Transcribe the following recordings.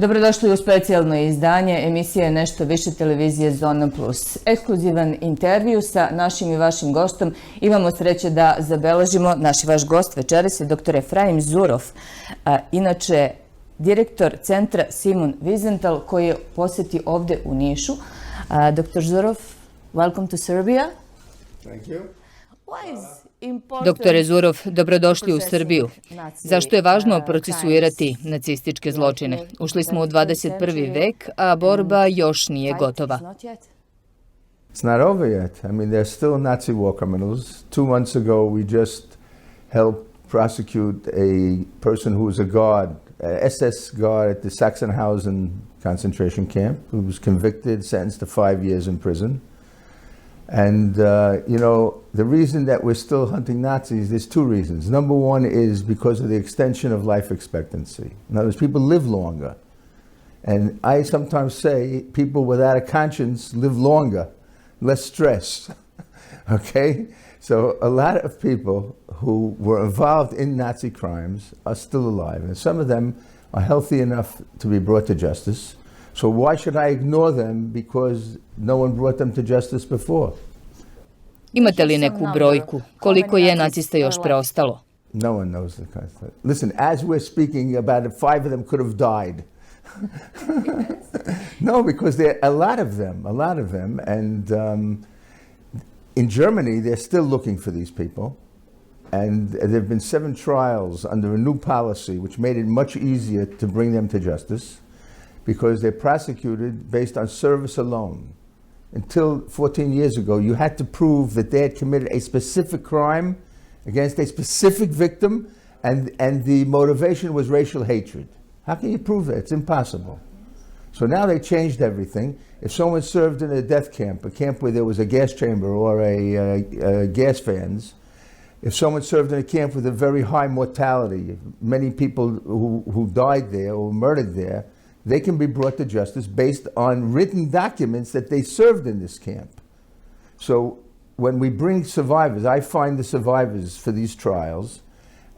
Dobrodošli u specijalno izdanje emisije Nešto više televizije Zona Plus. Ekskluzivan intervju sa našim i vašim gostom. Imamo sreće da zabeležimo. Naš i vaš gost večeras je dr. EFRAIM ZUROF, inače direktor centra Vizental, koji je posjeti ovdje u Nišu. Dr. ZUROF, welcome to Serbia. Thank you. Doktore ZUROF, dobrodošli u Srbiju. Zašto je važno procesuirati nacističke zločine? Ušli smo u 21. vek, a borba još nije gotova. It's not over yet. I mean, there's still Nazi war criminals. 2 months ago, we just helped prosecute a person who was a guard, a SS guard at the Sachsenhausen concentration camp, who was convicted, sentenced to 5 years in prison. And, you know, the reason that we're still hunting Nazis, there's 2 reasons. Number one is because of the extension of life expectancy. In other words, people live longer. And I sometimes say people without a conscience live longer, less stress. Okay? So a lot of people who were involved in Nazi crimes are still alive. And some of them are healthy enough to be brought to justice. So why should I ignore them because no one brought them to justice before? Imate li neku brojku? Koliko je nacista još preostalo? No one knows the kind of thing. Listen, as we're speaking about it, 5 of them could have died. No, because there are a lot of them. And in Germany, they're still looking for these people. And there have been 7 trials under a new policy, which made it much easier to bring them to justice, because they're prosecuted based on service alone. Until 14 years ago, you had to prove that they had committed a specific crime against a specific victim, and the motivation was racial hatred. How can you prove that? It's impossible. So now they changed everything. If someone served in a death camp, a camp where there was a gas chamber or a gas fans, if someone served in a camp with a very high mortality, many people who died there or murdered there, they can be brought to justice based on written documents that they served in this camp. So when we bring survivors, I find the survivors for these trials,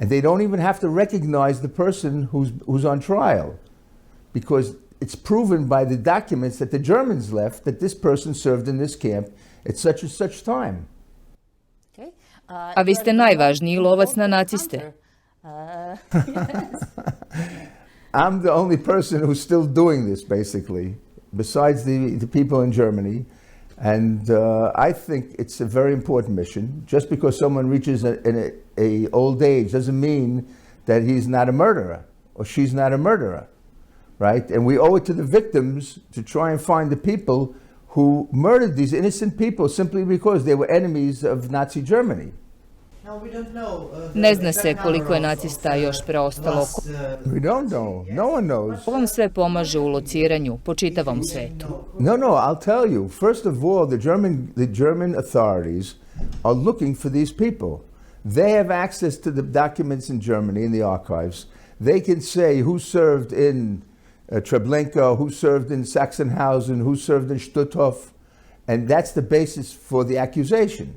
and they don't even have to recognize the person who's on trial, because it's proven by the documents that the Germans left that this person served in this camp at such and such time. A vi ste najvažniji lovac na naciste. I'm the only person who's still doing this, basically, besides the people in Germany. And I think it's a very important mission. Just because someone reaches a old age doesn't mean that he's not a murderer or she's not a murderer, right? And we owe it to the victims to try and find the people who murdered these innocent people simply because they were enemies of Nazi Germany. Ne zna se koliko je nacista još preostalo. We don't know. No one knows. Ovo vam sve pomaže u lociranju po čitavom svetu. No, I'll tell you. First of all, the German authorities are looking for these people. They have access to the documents in Germany, in the archives. They can say who served in Treblinka, who served in Sachsenhausen, who served in Stutthof, and that's the basis for the accusation.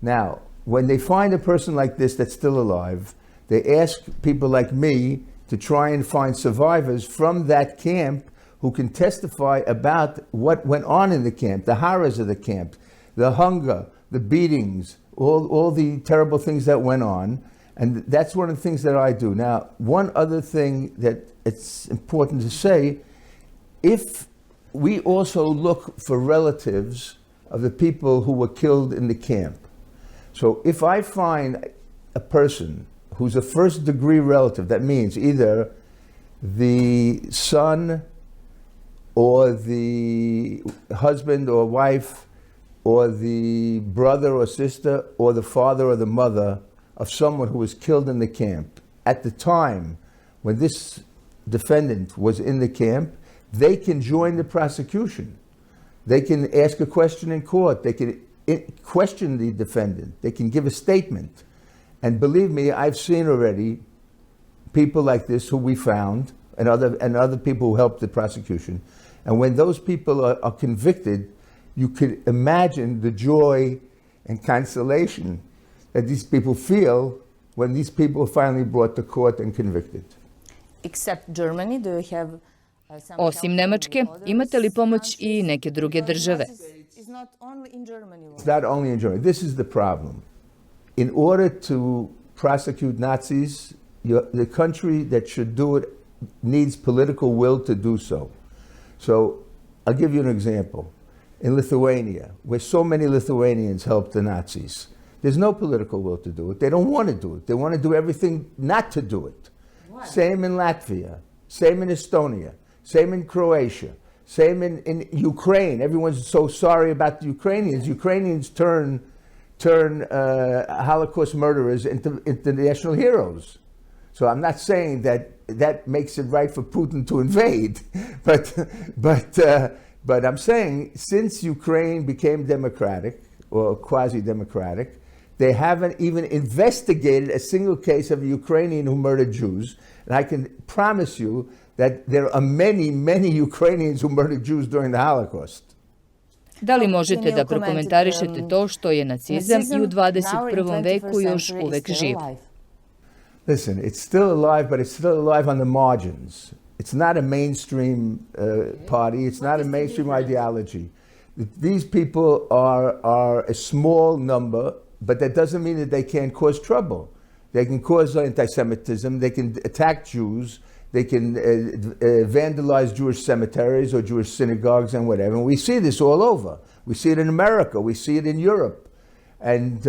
Now, when they find a person like this that's still alive, they ask people like me to try and find survivors from that camp who can testify about what went on in the camp, the horrors of the camp, the hunger, the beatings, all the terrible things that went on. And that's one of the things that I do. Now, one other thing that it's important to say, if we also look for relatives of the people who were killed in the camp. So if I find a person who's a first-degree relative, that means either the son or the husband or wife or the brother or sister or the father or the mother of someone who was killed in the camp at the time when this defendant was in the camp, they can join the prosecution. They can ask a question in court. They can question the defendant. They can give a statement. And believe me, I've seen already people like this who we found and other people who helped the prosecution. And when those people are convicted, you could imagine the joy and consolation that these people feel when these people are finally brought to court and convicted. Except Germany, do you have Osim Nemačke, imate li pomoć i neke druge države? It's not only in Germany. This is the problem. In order to prosecute Nazis, the country that should do it needs political will to do so. So, I'll give you an example. In Lithuania, where so many Lithuanians helped the Nazis, there's no political will to do it. They don't want to do it. They want to do everything not to do it. What? Same in Latvia, same in Estonia, same in Croatia, same in Ukraine. Everyone's so sorry about the Ukrainians. Ukrainians turn Holocaust murderers into national heroes. So I'm not saying that makes it right for Putin to invade, but I'm saying since Ukraine became democratic or quasi-democratic, they haven't even investigated a single case of a Ukrainian who murdered Jews. And I can promise you that there are many, many Ukrainians who murdered Jews during the Holocaust. Da li možete da prokomentarišete to što je nacizam i u 21. veku još uvek živ? Listen, it's still alive, but it's still alive on the margins. It's not a mainstream party. It's not a mainstream ideology. These people are a small number, but that doesn't mean that they can't cause trouble. They can cause anti-Semitism. They can attack Jews. They can vandalize Jewish cemeteries or Jewish synagogues and whatever. And we see this all over. We see it in America. We see it in Europe. And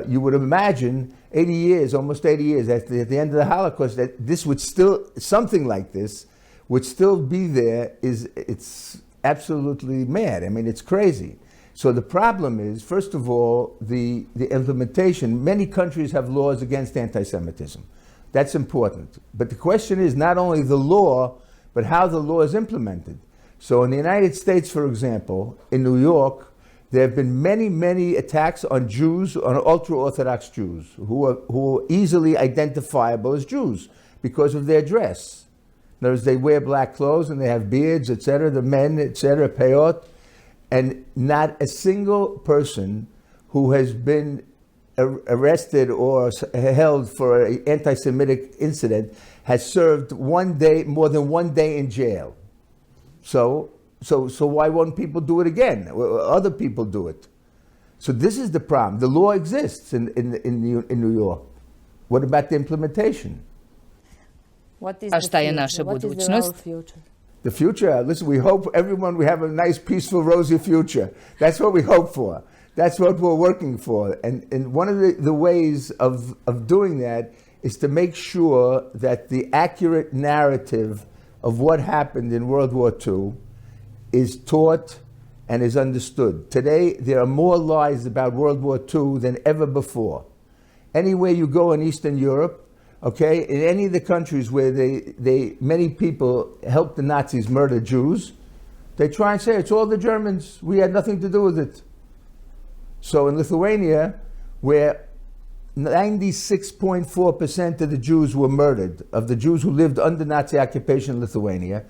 you would imagine 80 years, almost 80 years at the end of the Holocaust, that this would still, something like this would still be there. It's absolutely mad. I mean, it's crazy. So the problem is, first of all, the implementation. Many countries have laws against anti-Semitism. That's important. But the question is not only the law, but how the law is implemented. So in the United States, for example, in New York, there have been many, many attacks on Jews, on ultra-Orthodox Jews, who are easily identifiable as Jews because of their dress. In other words, they wear black clothes and they have beards, etc., the men, etc., peyot, and not a single person who has been arrested or held for an anti-Semitic incident has served more than one day in jail. So why won't people do it again? Other people do it. So this is the problem. The law exists in New York. What about the implementation? A šta je naša budućnost? The future, listen, we hope we have a nice, peaceful, rosy future. That's what we hope for. That's what we're working for. And one of the ways of doing that is to make sure that the accurate narrative of what happened in World War II is taught and is understood. Today, there are more lies about World War II than ever before. Anywhere you go in Eastern Europe, okay, in any of the countries where many people helped the Nazis murder Jews, they try and say it's all the Germans. We had nothing to do with it. So in Lithuania, where 96.4% of the Jews were murdered, of the Jews who lived under Nazi occupation in Lithuania,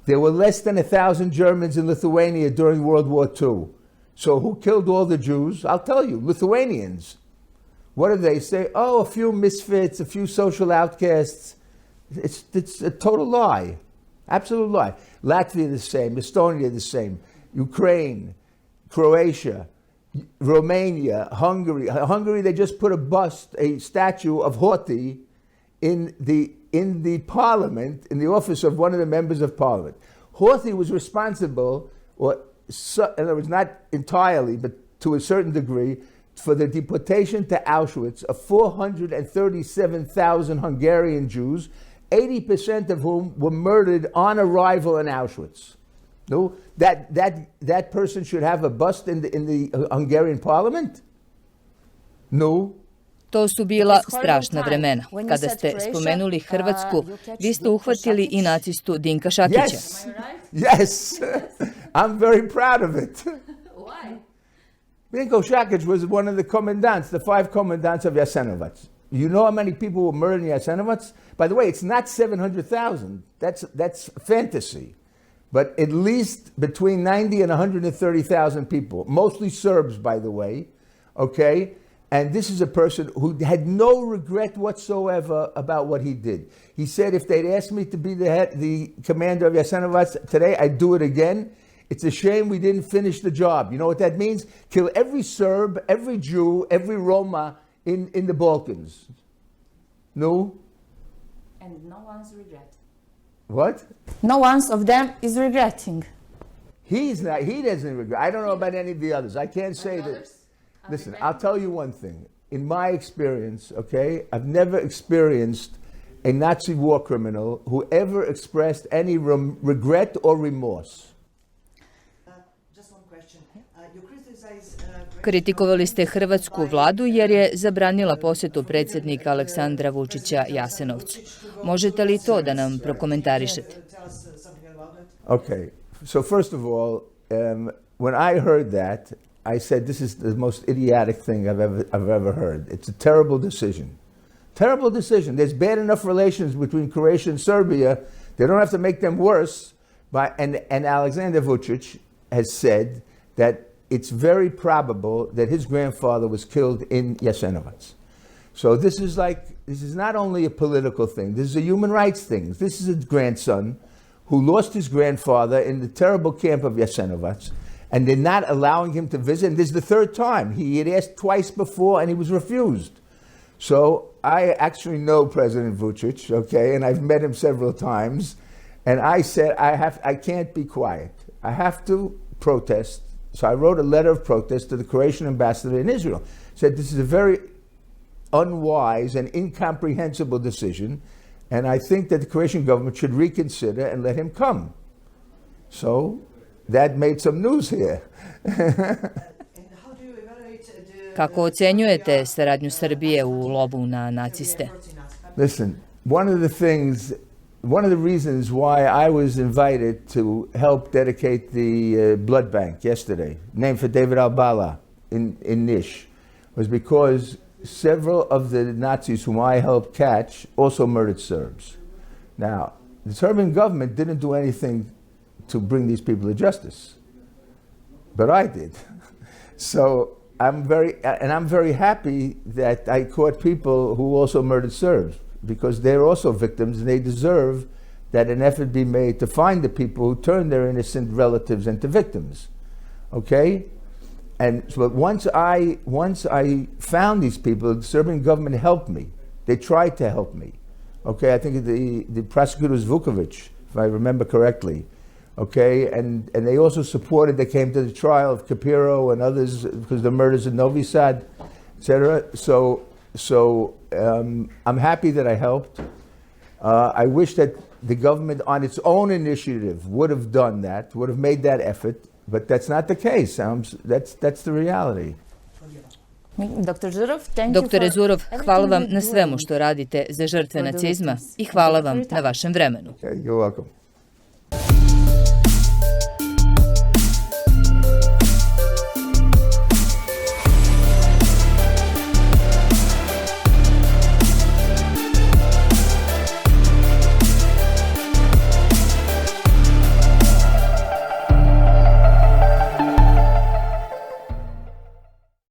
there were less than 1,000 Germans in Lithuania during World War II. So who killed all the Jews? I'll tell you, Lithuanians. What do they say? Oh, a few misfits, a few social outcasts. It's a total lie, absolute lie. Latvia the same, Estonia the same, Ukraine, Croatia, Romania, Hungary. Hungary, they just put a statue of Horthy in the parliament, in the office of one of the members of parliament. Horthy was responsible, in other words, not entirely, but to a certain degree, for the deportation to Auschwitz of 437,000 Hungarian Jews, 80% of whom were murdered on arrival in Auschwitz. No, that person should have a bust in the Hungarian parliament? No. To su bila strašna vremena. Kada ste spomenuli Hrvatsku, vi ste uhvatili i nacistu Dinka Šakića. Yes. I'm very proud of it. Why? Dinko Šakić was one of the commandants, the 5 commandants of Jasenovac. You know how many people were murdered in Jasenovac? By the way, it's not 700,000. That's fantasy. But at least between 90 and 130,000 people, mostly Serbs, by the way, okay? And this is a person who had no regret whatsoever about what he did. He said, if they'd asked me to be the commander of Jasenovac today, I'd do it again. It's a shame we didn't finish the job. You know what that means? Kill every Serb, every Jew, every Roma in the Balkans. No? And no one's regret. What? No one of them is regretting. He's not. He doesn't regret. I don't know about any of the others. I can't say that. Listen, I'll tell you one thing. In my experience, okay, I've never experienced a Nazi war criminal who ever expressed any regret or remorse. Just one question. You criticize Kritikovali ste hrvatsku vladu jer je zabranila posjetu predsjednika Aleksandra Vučića Jasenovcu. Možete li to da nam prokomentarišete? tell us something about it. Okay, so first of all, when I heard that, I said this is the most idiotic thing I've ever heard. It's a terrible decision. Terrible decision. There's bad enough relations between Croatia and Serbia. They don't have to make them worse. And Alexander Vučić has said that it's very probable that his grandfather was killed in Jasenovac. So this is not only a political thing. This is a human rights thing. This is a grandson who lost his grandfather in the terrible camp of Jasenovac, and they're not allowing him to visit. And this is the third time. He had asked twice before, and he was refused. So I actually know President Vučić, okay, and I've met him several times. And I said, I can't be quiet. I have to protest. So I wrote a letter of protest to the Croatian ambassador in Israel. Said this is a very unwise and incomprehensible decision, and I think that the Croatian government should reconsider and let him come. So that made some news here. And how do you evaluate the Kako ocenjujete saradnju Srbije u lovu na naciste? efforts in Aspect? Listen, one of the reasons why I was invited to help dedicate the blood bank yesterday, named for David Albala in Niš, was because several of the Nazis whom I helped catch also murdered Serbs. Now, the Serbian government didn't do anything to bring these people to justice, but I did. So I'm very happy that I caught people who also murdered Serbs, because they're also victims and they deserve that an effort be made to find the people who turned their innocent relatives into victims. Okay? And so once I found these people, the Serbian government helped me. They tried to help me. Okay, I think the prosecutor was Vukovic, if I remember correctly. Okay, and they also supported, they came to the trial of Capiro and others because the murders of Novi Sad, etc. So I'm happy that I helped. I wish that the government on its own initiative would have done that, would have made that effort, but that's not the case. That's the reality. Doktore Zurov, hvala vam na svemu što radite za žrtve nacizma i hvala vam na vašem vremenu. Okay, you're welcome.